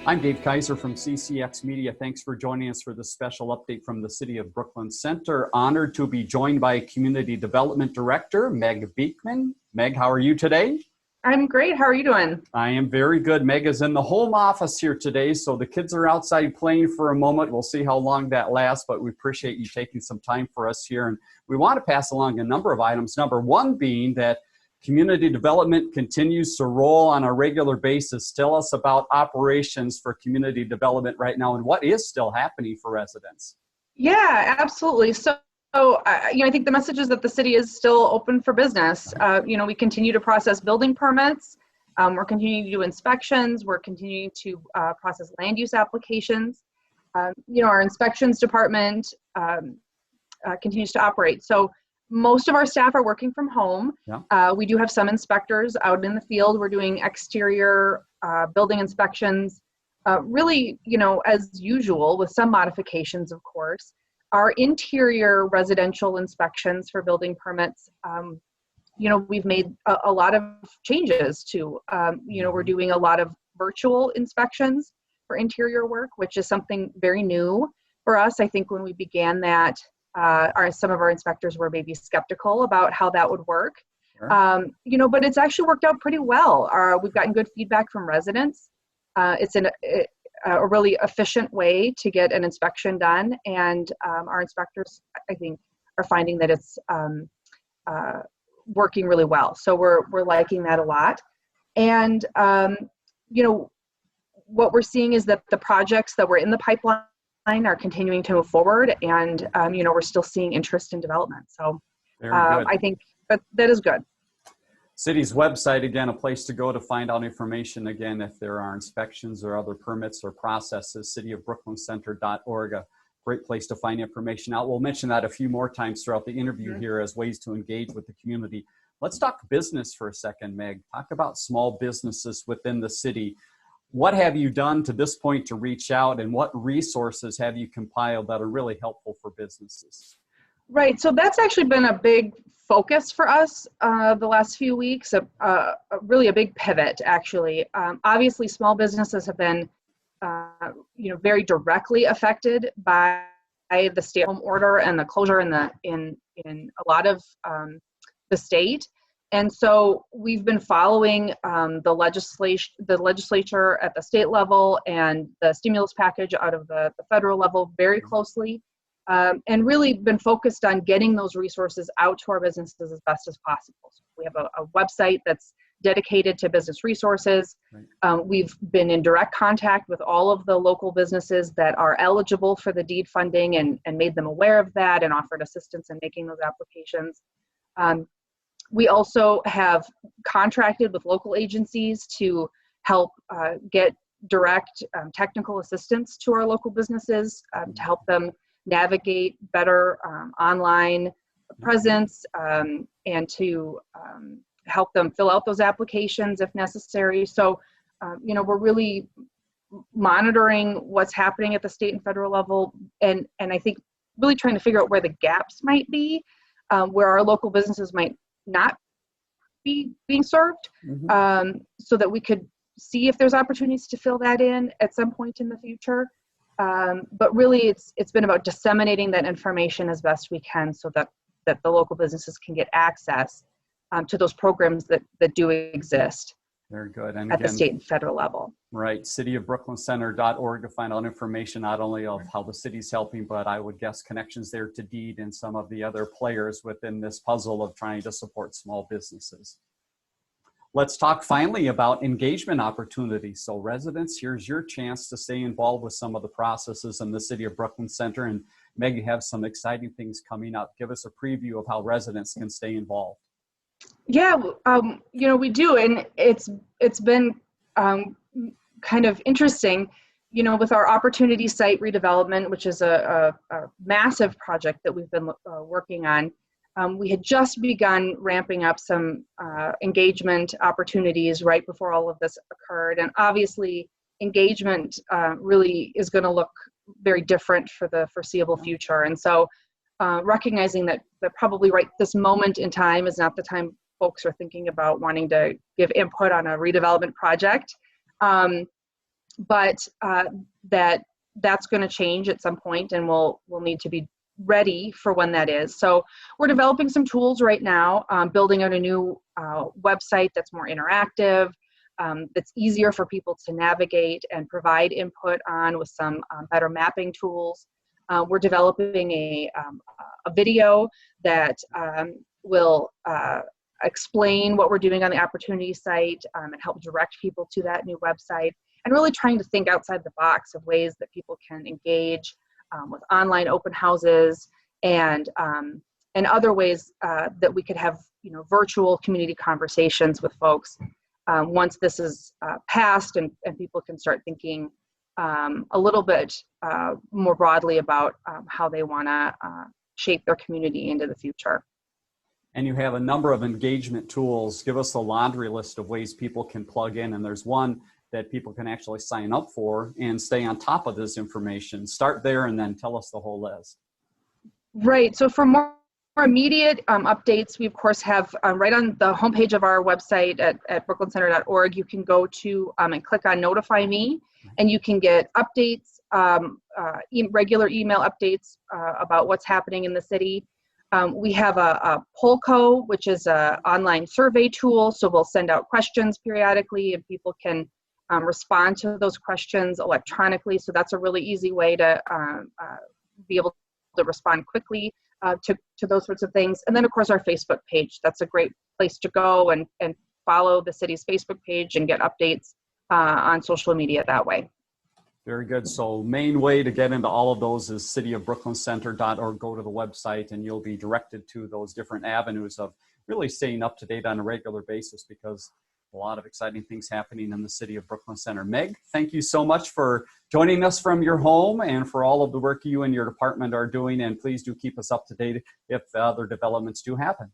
I'm Dave Kaiser from CCX Media. Thanks for joining us for this special update from the City of Brooklyn Center. Honored to be joined by Community Development Director, Meg Beekman. Meg, how are you today? I'm great. How are you doing? I am very good. Meg is in the home office here today, so the kids are outside playing for a moment. We'll see how long that lasts, but we appreciate you taking some time for us here. And we want to pass along a number of items. Number one being that community development continues to roll on a regular basis. Tell us about operations for community development right now and what is still happening for residents. Yeah, absolutely. So I think the message is that the city is still open for business. We continue to process building permits. We're continuing to do inspections. We're continuing to process land use applications. Our inspections department continues to operate. So most of our staff are working from home. Yeah. We do have some inspectors out in the field. We're doing exterior building inspections, really, as usual, with some modifications, of course. Our interior residential inspections for building permits, we've made a lot of changes to. We're doing a lot of virtual inspections for interior work, which is something very new for us. I think when we began that, some of our inspectors were maybe skeptical about how that would work. Sure. But it's actually worked out pretty well. We've gotten good feedback from residents. It's a really efficient way to get an inspection done, and our inspectors, I think, are finding that it's working really well. So we're liking that a lot. And what we're seeing is that the projects that were in the pipeline are continuing to move forward, and we're still seeing interest in development. So I think that is good. City's website, again, a place to go to find out information, again, if there are inspections or other permits or processes, cityofbrooklyn.org, a great place to find information out. We'll mention that a few more times throughout the interview here as ways to engage with the community. Let's talk business for a second, Meg. Talk about small businesses within the city. What have you done to this point to reach out, and what resources have you compiled that are really helpful for businesses? Right. So that's actually been a big focus for us the last few weeks, really a big pivot, actually. Obviously, small businesses have been very directly affected by the stay-at-home order and the closure in a lot of the state. And so we've been following the legislature at the state level and the stimulus package out of the federal level very closely, and really been focused on getting those resources out to our businesses as best as possible. So we have a website that's dedicated to business resources. Right. We've been in direct contact with all of the local businesses that are eligible for the deed funding and made them aware of that and offered assistance in making those applications. We also have contracted with local agencies to help get direct technical assistance to our local businesses to help them navigate better online presence and to help them fill out those applications if necessary. So, we're really monitoring what's happening at the state and federal level, and I think really trying to figure out where the gaps might be, where our local businesses might not be being served, so that we could see if there's opportunities to fill that in at some point in the future. But really, it's been about disseminating that information as best we can so that the local businesses can get access to those programs that do exist. Very good. And at again, the state and federal level. Right. cityofbrooklyn.org to find out information not only of how the city's helping, but I would guess connections there to DEED and some of the other players within this puzzle of trying to support small businesses. Let's talk finally about engagement opportunities. So residents, here's your chance to stay involved with some of the processes in the City of Brooklyn Center. And Meg, you have some exciting things coming up. Give us a preview of how residents can stay involved. Yeah, we do, and it's been kind of interesting, with our opportunity site redevelopment, which is a massive project that we've been working on. We had just begun ramping up some engagement opportunities right before all of this occurred, and obviously engagement really is going to look very different for the foreseeable future. And so recognizing that probably right this moment in time is not the time folks are thinking about wanting to give input on a redevelopment project. but that's going to change at some point, and we'll need to be ready for when that is. So we're developing some tools right now, building out a new website that's more interactive, that's easier for people to navigate and provide input on, with some better mapping tools. We're developing a video that will explain what we're doing on the opportunity site and help direct people to that new website, and really trying to think outside the box of ways that people can engage with online open houses and other ways that we could have, virtual community conversations with folks once this is passed, and people can start thinking a little bit more broadly about how they want to shape their community into the future. And you have a number of engagement tools. Give us a laundry list of ways people can plug in, and there's one that people can actually sign up for and stay on top of this information. Start there and then tell us the whole list. Right, so for more immediate updates, we of course have right on the homepage of our website at brooklyncenter.org, you can go to and click on Notify Me, and you can get updates, regular email updates about what's happening in the city. We have a Polco, which is an online survey tool, so we'll send out questions periodically, and people can respond to those questions electronically. So that's a really easy way to be able to respond quickly to those sorts of things. And then of course our Facebook page, that's a great place to go and follow the city's Facebook page and get updates on social media that way. Very good. So main way to get into all of those is cityofbrooklyn.org. Go to the website and you'll be directed to those different avenues of really staying up to date on a regular basis, because a lot of exciting things happening in the city of Brooklyn Center. Meg, thank you so much for joining us from your home and for all of the work you and your department are doing. And please do keep us up to date if other developments do happen.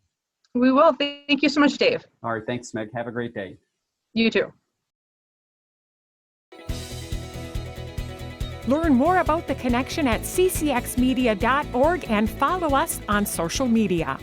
We will. Thank you so much, Dave. All right. Thanks, Meg. Have a great day. You too. Learn more about The Connection at ccxmedia.org and follow us on social media.